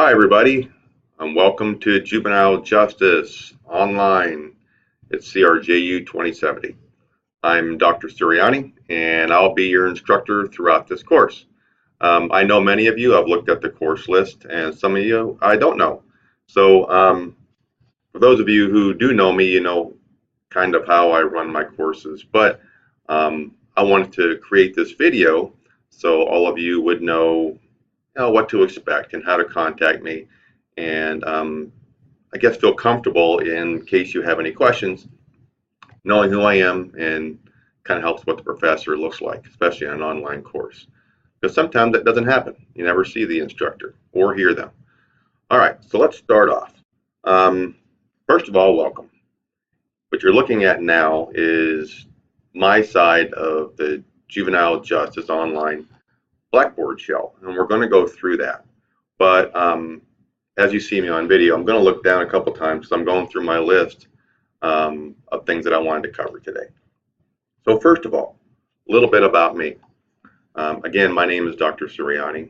Hi, everybody, and welcome to Juvenile Justice Online. It's CRJU 2070. I'm Dr. Sirianni, and I'll be your instructor throughout this course. I know many of you have looked at the course list, and some of you I don't know. So, for those of you who do know me, you know kind of how I run my courses. But I wanted to create this video so all of you would know what to expect and how to contact me, and I guess feel comfortable in case you have any questions, knowing who I am, and kind of helps what the professor looks like, especially in an online course. Because sometimes that doesn't happen. You never see the instructor or hear them. All right, so let's start off. Um, First of all, welcome. What you're looking at now is my side of the Juvenile Justice Online Blackboard shell, and we're going to go through that. But as you see me on video, I'm going to look down a couple times because I'm going through my list of things that I wanted to cover today. So first of all, a little bit about me. Again, my name is Dr. Sirianni,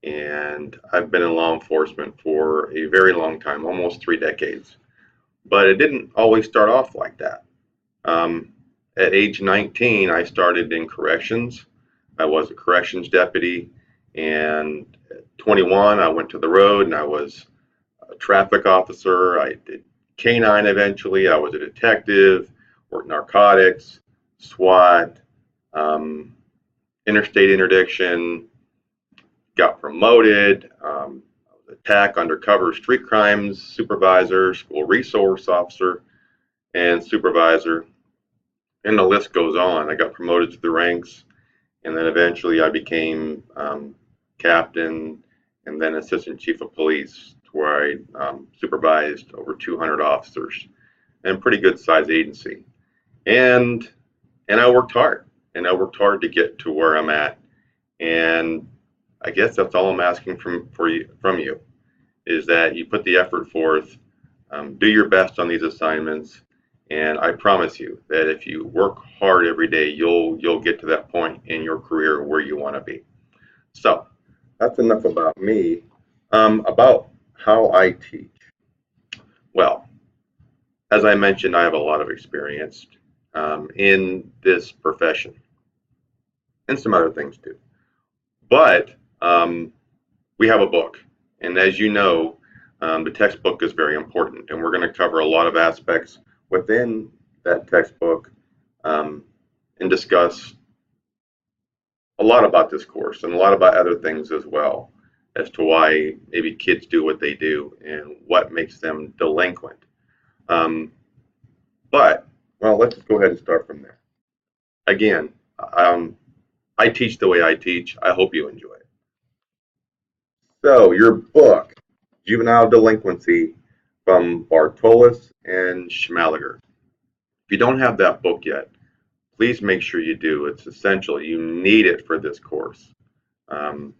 and I've been in law enforcement for a very long time, almost 3 decades. But it didn't always start off like that. At age 19, I started in corrections. I was a corrections deputy, and at 21, I went to the road and I was a traffic officer. I did canine eventually. I was a detective, worked narcotics, SWAT, interstate interdiction, got promoted, attack, undercover, street crimes supervisor, school resource officer, and supervisor, and the list goes on. I got promoted to the ranks, and then eventually I became captain and then assistant chief of police, where I supervised over 200 officers, and pretty good size agency. And I worked hard, to get to where I'm at. And I guess that's all I'm asking from you is that you put the effort forth, do your best on these assignments, and I promise you that if you work hard every day, you'll get to that point in your career where you want to be. So that's enough about me. About how I teach. Well, as I mentioned, I have a lot of experience in this profession, and some other things too. But we have a book, and as you know, the textbook is very important, and we're going to cover a lot of aspects within that textbook, and discuss a lot about this course and a lot about other things as well, as to why maybe kids do what they do and what makes them delinquent. But, well, let's just go ahead and start from there. Again, I teach the way I teach. I hope you enjoy it. So, your book, Juvenile Delinquency, from Bartolis and Schmaliger. If you don't have that book yet, please make sure you do. It's essential. You need it for this course.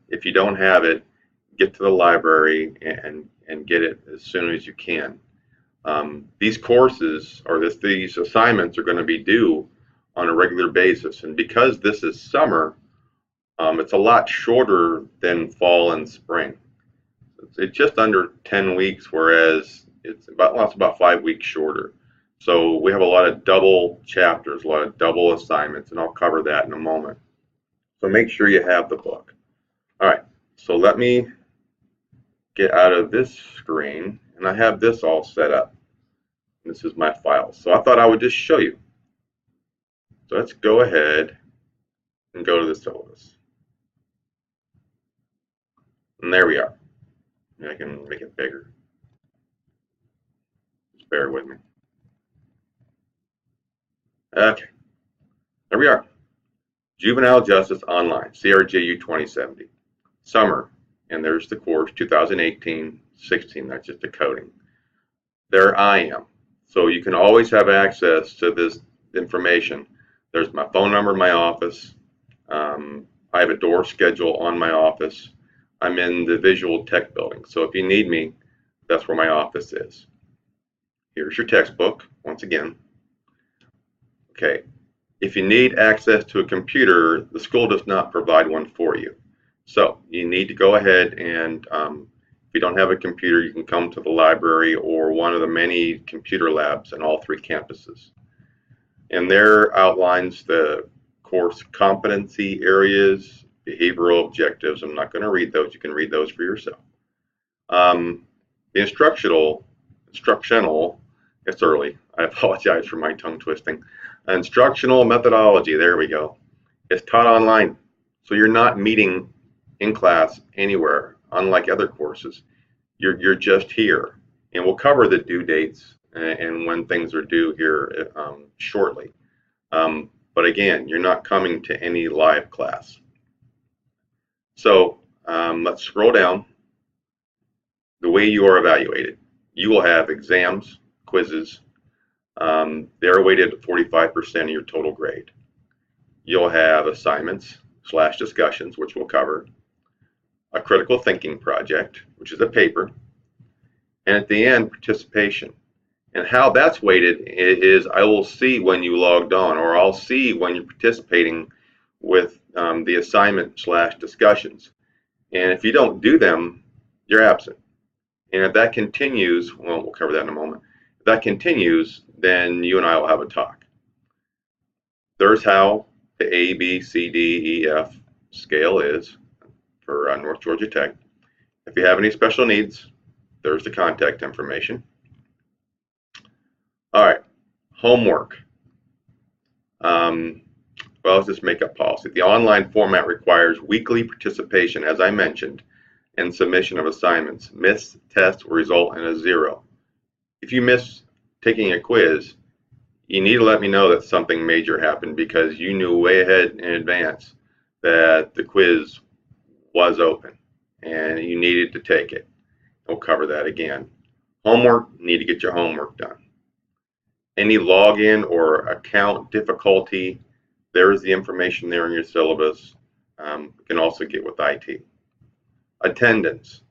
If you don't have it, get to the library and get it as soon as you can. These courses, or these assignments, are going to be due on a regular basis. And because this is summer, it's a lot shorter than fall and spring. It's just under 10 weeks, whereas it's about 5 weeks shorter. So we have a lot of double chapters, a lot of double assignments, and I'll cover that in a moment. So make sure you have the book. All right, so let me get out of this screen, and I have this all set up. This is my file. So I thought I would just show you. So let's go ahead and go to the syllabus. And there we are. I can make it bigger. Just bear with me. Okay, there we are. Juvenile Justice Online, CRJU 2070. Summer, and there's the course, 2018-16, that's just a coding. There I am. So you can always have access to this information. There's my phone number in my office. I have a door schedule on my office. I'm in the Visual Tech building, so if you need me, that's where my office is. Here's your textbook, once again. Okay, if you need access to a computer, the school does not provide one for you. So you need to go ahead and If you don't have a computer, you can come to the library or one of the many computer labs in all 3 campuses. And there outlines the course competency areas, behavioral objectives. I'm not going to read those. You can read those for yourself. The instructional, it's early. I apologize for my tongue twisting. Instructional methodology, there we go. It's taught online. So you're not meeting in class anywhere, unlike other courses. You're just here. And we'll cover the due dates and when things are due here shortly. But again, you're not coming to any live class. So let's scroll down. The way you are evaluated. You will have exams, quizzes. They're weighted at 45% of your total grade. You'll have assignments / discussions, which we'll cover. A critical thinking project, which is a paper. And at the end, participation. And how that's weighted is I will see when you logged on, or I'll see when you're participating with the assignment / discussions. And if you don't do them, you're absent. And if that continues, well, we'll cover that in a moment. If that continues, then you and I will have a talk. There's how the A, B, C, D, E, F scale is for North Georgia Tech. If you have any special needs, there's the contact information. All right, homework. Well, let's just make up policy. The online format requires weekly participation, as I mentioned, and submission of assignments. Missed tests will result in a 0. If you miss taking a quiz, you need to let me know that something major happened because you knew way ahead in advance that the quiz was open and you needed to take it. We'll cover that again. Homework, you need to get your homework done. Any login or account difficulty, there's the information there in your syllabus. You can also get with IT. Attendance.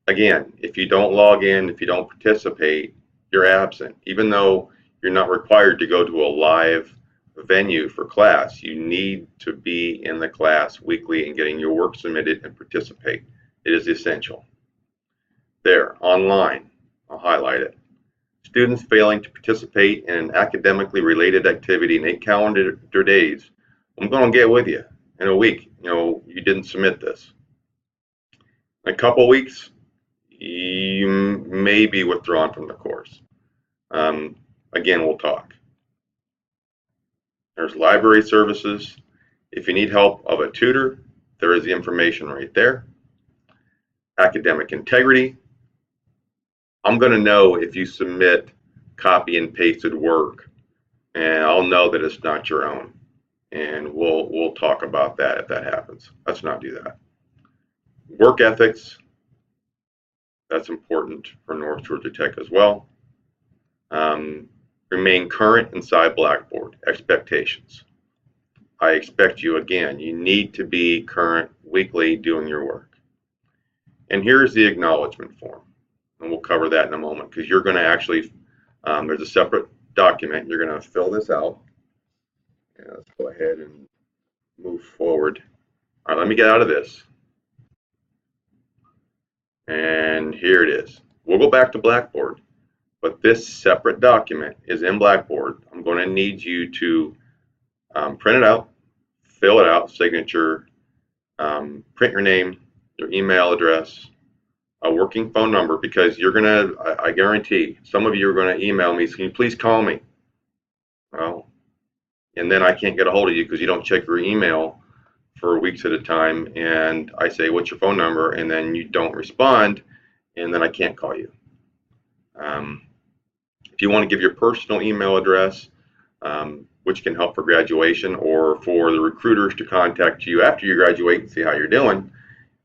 Again, if you don't log in, if you don't participate, you're absent. Even though you're not required to go to a live venue for class, you need to be in the class weekly and getting your work submitted and participate. It is essential. There, online, I'll highlight it. Students failing to participate in an academically related activity in 8 calendar days, I'm going to get with you in a week. You didn't submit this. In a couple weeks, you may be withdrawn from the course. Again, we'll talk. There's library services. If you need help of a tutor, there is the information right there. Academic integrity. I'm going to know if you submit copy and pasted work, and I'll know that it's not your own. And we'll talk about that if that happens. Let's not do that. Work ethics. That's important for North Georgia Tech as well. Remain current inside Blackboard. Expectations. I expect you, again, you need to be current weekly doing your work. And here's the acknowledgement form. And we'll cover that in a moment because you're going to actually, there's a separate document. You're going to fill this out. And let's go ahead and move forward. All right, let me get out of this. And here it is. We'll go back to Blackboard, but this separate document is in Blackboard. I'm going to need you to print it out, fill it out, signature, print your name, your email address, a working phone number, because you're going to, I guarantee, some of you are going to email me, can you please call me? Well, and then I can't get a hold of you because you don't check your email for weeks at a time, and I say, what's your phone number? And then you don't respond, and then I can't call you. If you want to give your personal email address, which can help for graduation or for the recruiters to contact you after you graduate and see how you're doing,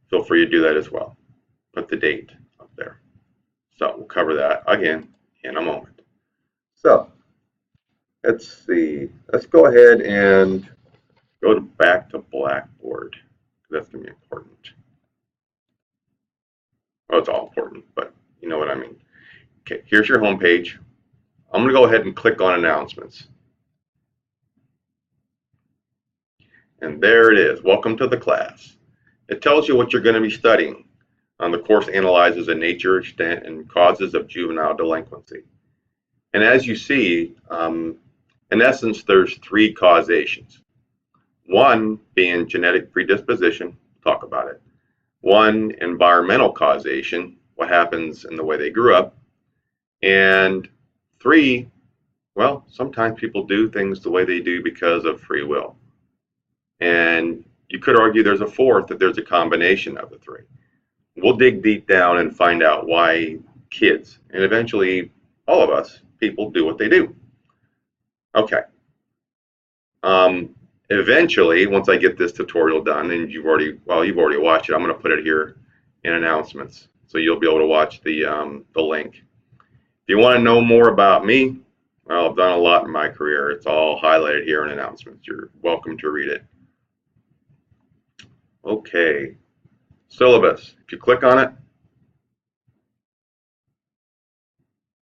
feel free to do that as well. Put the date up there. So we'll cover that again in a moment. So let's see. Let's go ahead and go back to Blackboard. That's going to be important. Well, it's all important, but you know what I mean. Okay, here's your home page. I'm going to go ahead and click on announcements. And there it is. Welcome to the class. It tells you what you're going to be studying. The course analyzes the nature, extent, and causes of juvenile delinquency. And as you see, in essence, there's three causations. One being genetic predisposition, talk about it. One, environmental causation, what happens in the way they grew up. And three, well, sometimes people do things the way they do because of free will. And you could argue there's a fourth, that there's a combination of the three. We'll dig deep down and find out why kids, and eventually all of us, people do what they do. Okay. Eventually, once I get this tutorial done, and you've already watched it, I'm going to put it here in announcements, so you'll be able to watch the link. If you want to know more about me, well, I've done a lot in my career. It's all highlighted here in announcements. You're welcome to read it. Okay, syllabus. If you click on it,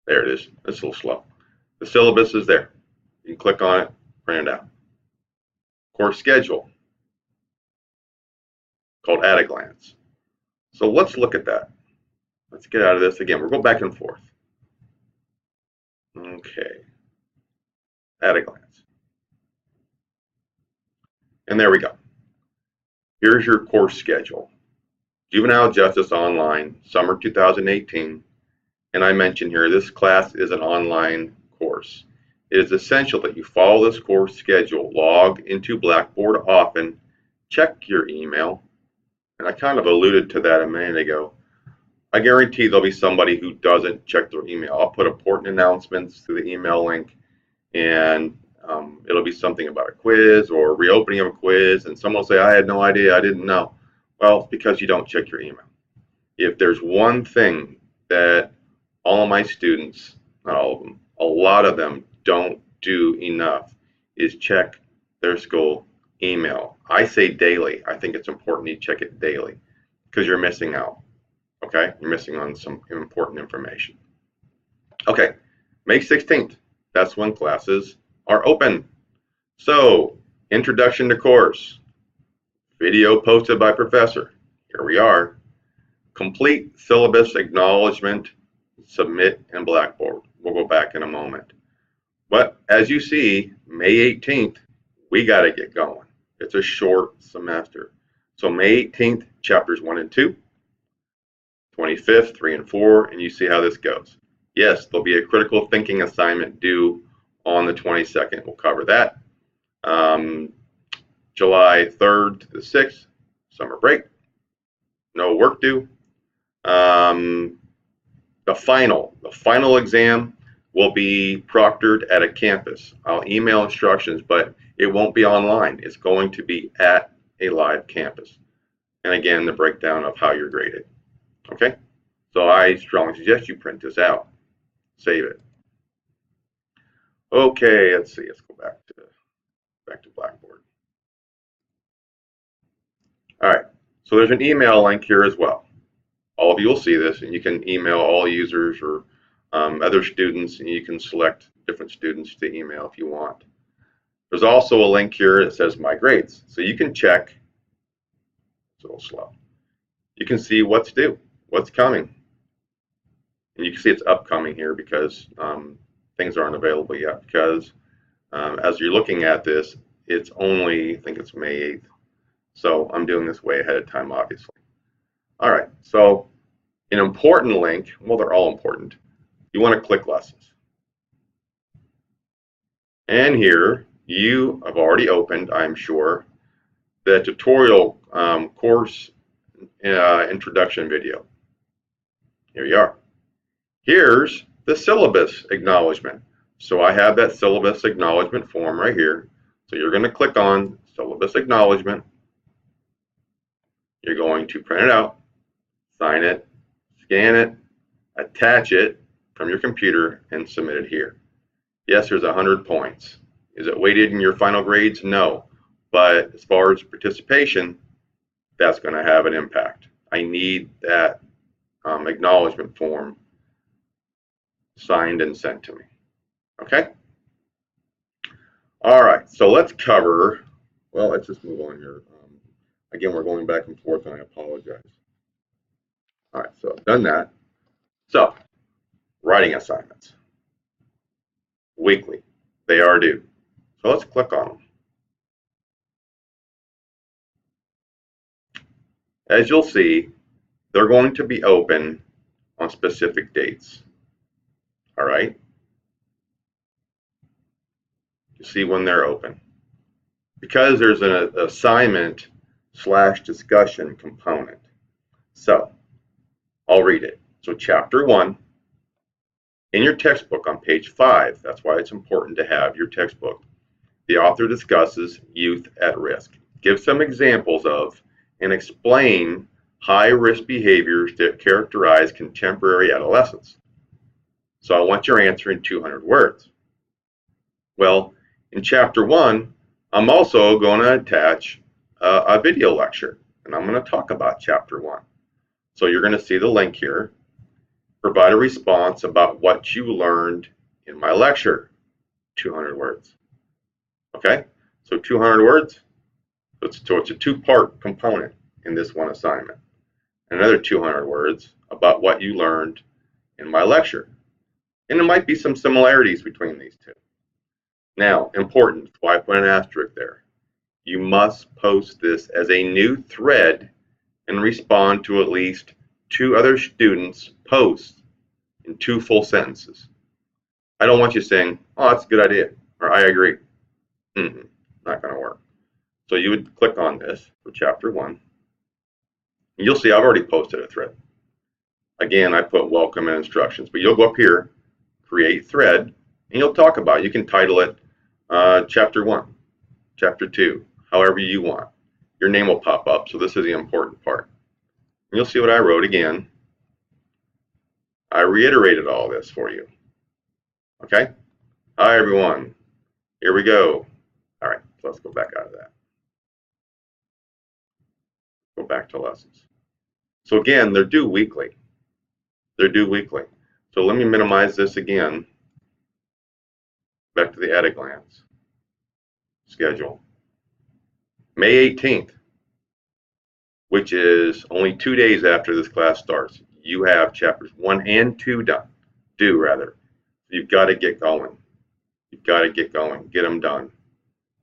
there it is. It's a little slow. The syllabus is there. You can click on it, print it out. Course schedule, called At a Glance. So let's look at that. Let's get out of this again. We'll go back and forth. Okay, At a Glance. And there we go. Here's your course schedule. Juvenile Justice Online, Summer 2018. And I mentioned here, this class is an online course. It is essential that you follow this course schedule, log into Blackboard often, check your email. And I kind of alluded to that a minute ago. I guarantee there'll be somebody who doesn't check their email. I'll put important announcements to the email link, and it'll be something about a quiz or reopening of a quiz, and someone will say, I had no idea, I didn't know. Well, it's because you don't check your email. If there's one thing that all of my students, not all of them, a lot of them don't do enough, is check their school email. I say daily. I think it's important you check it daily, because you're missing out. Okay, you're missing on some important information. Okay, May 16th, that's when classes are open. So, introduction to course, video posted by professor. Here we are. Complete syllabus acknowledgement, submit in Blackboard. We'll go back in a moment. But as you see, May 18th, we got to get going. It's a short semester. So May 18th, chapters 1 and 2. 25th, 3 and 4, and you see how this goes. Yes, there'll be a critical thinking assignment due on the 22nd. We'll cover that. July 3rd to the 6th, summer break. No work due. The final exam will be proctored at a campus. I'll email instructions, but it won't be online. It's going to be at a live campus. And again, the breakdown of how you're graded. Okay, so I strongly suggest you print this out, save it. Okay, let's see. Let's go back to Blackboard. All right, so there's an email link here as well. All of you will see this, and you can email all users or other students, and you can select different students to email if you want. There's also a link here that says My Grades, so you can check. It's a little slow. You can see what's due, what's coming. And you can see it's upcoming here because things aren't available yet, because as you're looking at this, it's only, I think it's May 8th. So I'm doing this way ahead of time, obviously. All right, so an important link, well, they're all important. You want to click Lessons. And here, you have already opened, I'm sure, the tutorial course introduction video. Here you are. Here's the syllabus acknowledgement. So I have that syllabus acknowledgement form right here. So you're going to click on syllabus acknowledgement. You're going to print it out, sign it, scan it, attach it from your computer, and submit it here. Yes, there's 100 points. Is it weighted in your final grades? No. But as far as participation, that's going to have an impact. I need that acknowledgement form signed and sent to me. Okay? All right, so let's cover, well, let's just move on here. Again, we're going back and forth, and I apologize. All right, so I've done that. So, writing assignments, weekly. They are due. So let's click on them. As you'll see, they're going to be open on specific dates. All right? You see when they're open. Because there's an assignment / discussion component. So, I'll read it. So, chapter 1, in your textbook on page 5, that's why it's important to have your textbook. The author discusses youth at risk. Give some examples of and explain high-risk behaviors that characterize contemporary adolescence. So I want your answer in 200 words. Well, in chapter 1, I'm also going to attach a video lecture, and I'm going to talk about chapter 1. So you're going to see the link here. Provide a response about what you learned in my lecture, 200 words. Okay, so 200 words. So it's a two-part component in this one assignment. Another 200 words about what you learned in my lecture. And there might be some similarities between these two. Now, important, why I put an asterisk there. You must post this as a new thread and respond to at least 2 other students' posts in 2 full sentences. I don't want you saying, oh, that's a good idea, or I agree. Not going to work. So you would click on this for chapter 1. And you'll see I've already posted a thread. Again, I put welcome and instructions, but you'll go up here, create thread, and you'll talk about it. You can title it chapter 1, chapter 2, however you want. Your name will pop up, so this is the important part. And you'll see what I wrote again. I reiterated all this for you. Okay? Hi, everyone. Here we go. All right, so let's go back out of that. Go back to lessons. So again, they're due weekly. They're due weekly. So let me minimize this again. Back to the at-a-glance schedule. May 18th, which is only 2 days after this class starts, you have chapters 1 and 2 done. You've got to get going. You've got to get going. Get them done.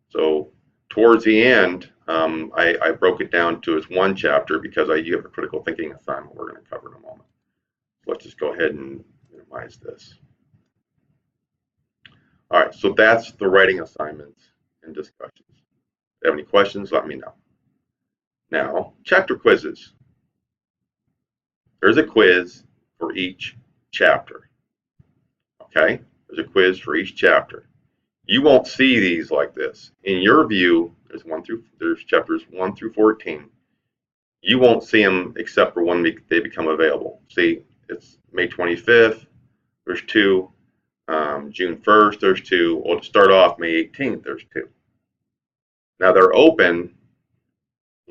So towards the end, I broke it down to as 1 chapter because you have a critical thinking assignment we're going to cover in a moment. So let's just go ahead and minimize this. All right, so that's the writing assignments and discussions. If you have any questions, let me know. Now, chapter quizzes. There's a quiz for each chapter. Okay, there's a quiz for each chapter. You won't see these like this. In your view, there's chapters 1 through 14. You won't see them except for when they become available. See, it's May 25th, there's 2. June 1st, there's 2. Well, to start off, May 18th, there's 2. Now they're open.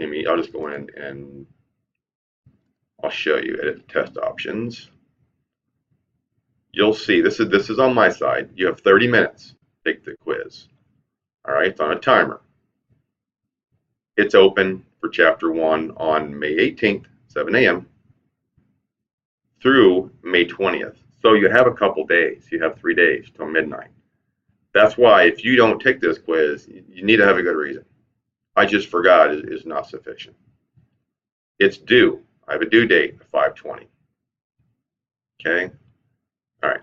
I'll just go in and I'll show you edit test options. You'll see this is on my side. You have 30 minutes to take the quiz. All right, it's on a timer. It's open for chapter 1 on May 18th, 7 a.m. through May 20th. So you have a couple days. You have 3 days till midnight. That's why if you don't take this quiz, you need to have a good reason. I just forgot is not sufficient. It's due. I have a due date of 5/20. Okay? All right.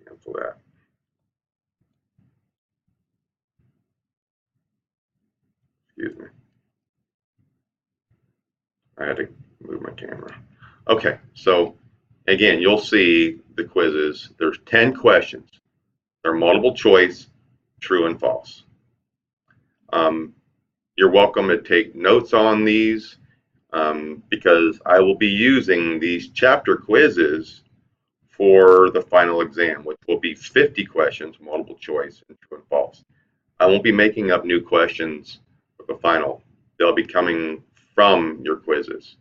Cancel that. Excuse me. I had to move my camera. Okay, so again, you'll see the quizzes. There's 10 questions. They're multiple choice, true and false. You're welcome to take notes on these because I will be using these chapter quizzes for the final exam, which will be 50 questions, multiple choice, and true and false. I won't be making up new questions for the final. They'll be coming from your quizzes.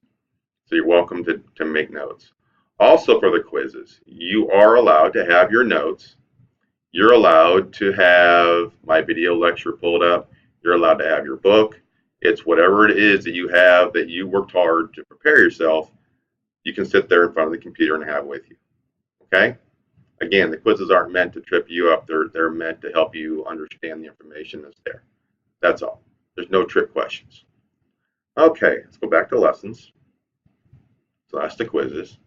So you're welcome to make notes. Also for the quizzes, you are allowed to have your notes. You're allowed to have my video lecture pulled up. You're allowed to have your book, It's whatever it is that you have that you worked hard to prepare yourself, you can sit there in front of the computer and have with you. Okay? Again, the quizzes aren't meant to trip you up. They're meant to help you understand the information that's there. That's all. There's no trick questions. Okay, let's go back to lessons. So that's the quizzes.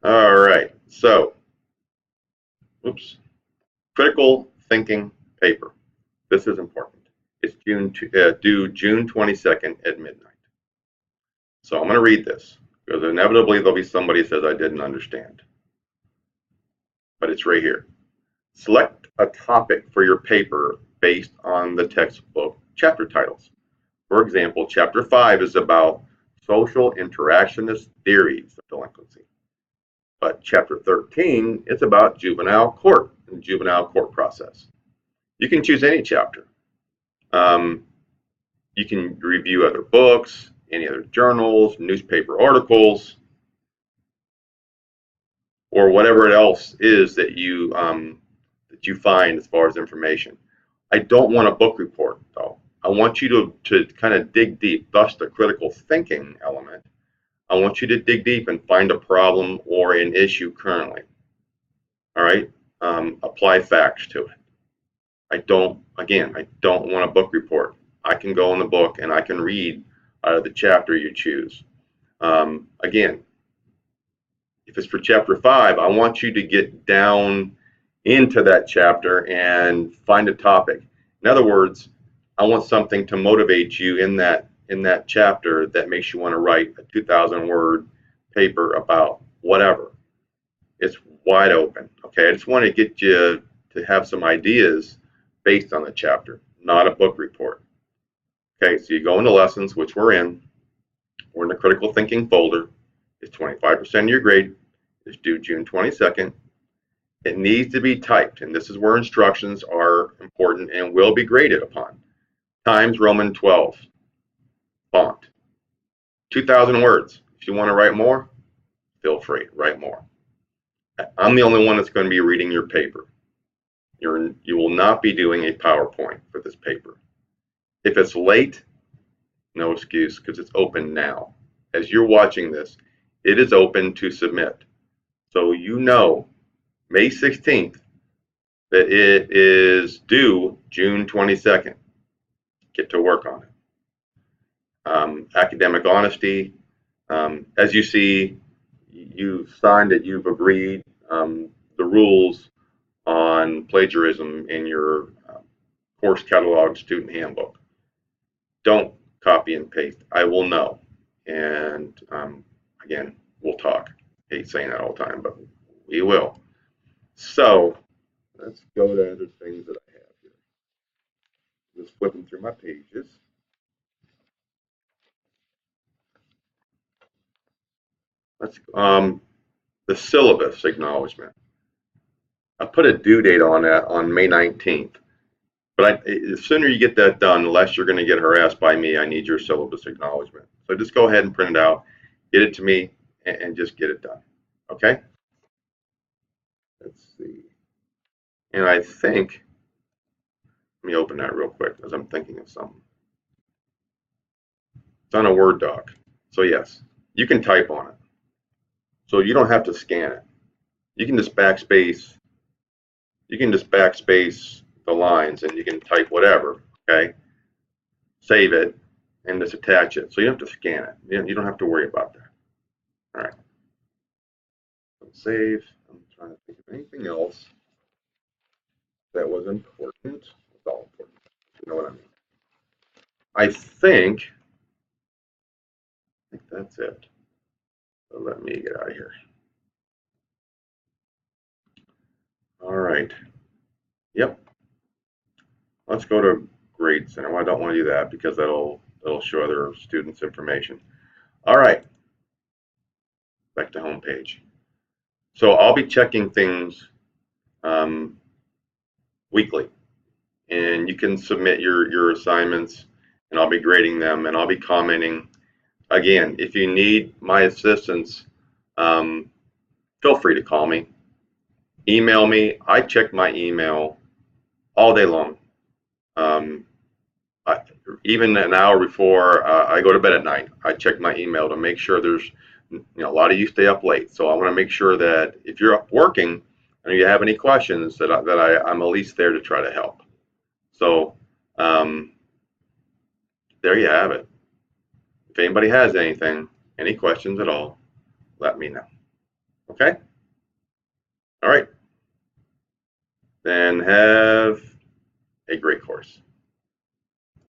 All right. So, oops. Critical thinking paper. This is important. It's due June 22nd at midnight. So I'm going to read this because inevitably there'll be somebody who says I didn't understand. But it's right here. Select a topic for your paper based on the textbook chapter titles. For example, Chapter 5 is about social interactionist theories of delinquency. But Chapter 13 is about juvenile court and juvenile court process. You can choose any chapter. You can review other books, any other journals, newspaper articles, or whatever else is that you find as far as information. I don't want a book report, though. I want you to kind of dig deep, thus the critical thinking element. I want you to dig deep and find a problem or an issue currently. All right? Apply facts to it. I don't want a book report. I can go in the book and I can read out of the chapter you choose. Again, if it's for Chapter 5, I want you to get down into that chapter and find a topic. In other words, I want something to motivate you in that chapter that makes you want to write a 2,000-word paper about whatever. It's wide open. Okay, I just want to get you to have some ideas based on the chapter, not a book report. Okay, so you go into lessons, which we're in. We're in the critical thinking folder. It's 25% of your grade. It's due June 22nd. It needs to be typed, and this is where instructions are important and will be graded upon. Times Roman 12 font. 2,000 words. If you want to write more, feel free, write more. I'm the only one that's going to be reading your paper. You will not be doing a PowerPoint for this paper. If it's late, no excuse, because it's open now. As you're watching this, it is open to submit. So you know May 16th that it is due June 22nd. Get to work on it. Academic honesty. As you see, you've signed it, you've agreed the rules on plagiarism in your course catalog student handbook. Don't copy and paste. I will know. And again, we'll talk. I hate saying that all the time, but we will. So let's go to other things that I have here. Just flipping through my pages. Let's the syllabus acknowledgement. I put a due date on that on May 19th. But the sooner you get that done, the less you're going to get harassed by me. I need your syllabus acknowledgement. So just go ahead and print it out, get it to me, and just get it done. Okay? Let's see. And I think, let me open that real quick because I'm thinking of something. It's on a Word doc. So yes, you can type on it. So you don't have to scan it. You can just backspace. You can just backspace the lines and you can type whatever. Okay? Save it and just attach it. So you don't have to scan it. You don't have to worry about that. All right. Save. I'm trying to think of anything else that was important. It's all important. You know what I mean? I think that's it. So let me get out of here. All right. Yep. Let's go to Grade Center. Well, I don't want to do that because that'll show other students information. All right. Back to home page. So I'll be checking things weekly, and you can submit your assignments, and I'll be grading them, and I'll be commenting. Again, if you need my assistance, feel free to call me, email me. I check my email all day long. even an hour before I go to bed at night, I check my email to make sure there's, a lot of you stay up late. So I want to make sure that if you're up working and you have any questions, I'm at least there to try to help. So um, there you have it. If anybody has anything, any questions at all, let me know. Okay? All right. Then have a great course.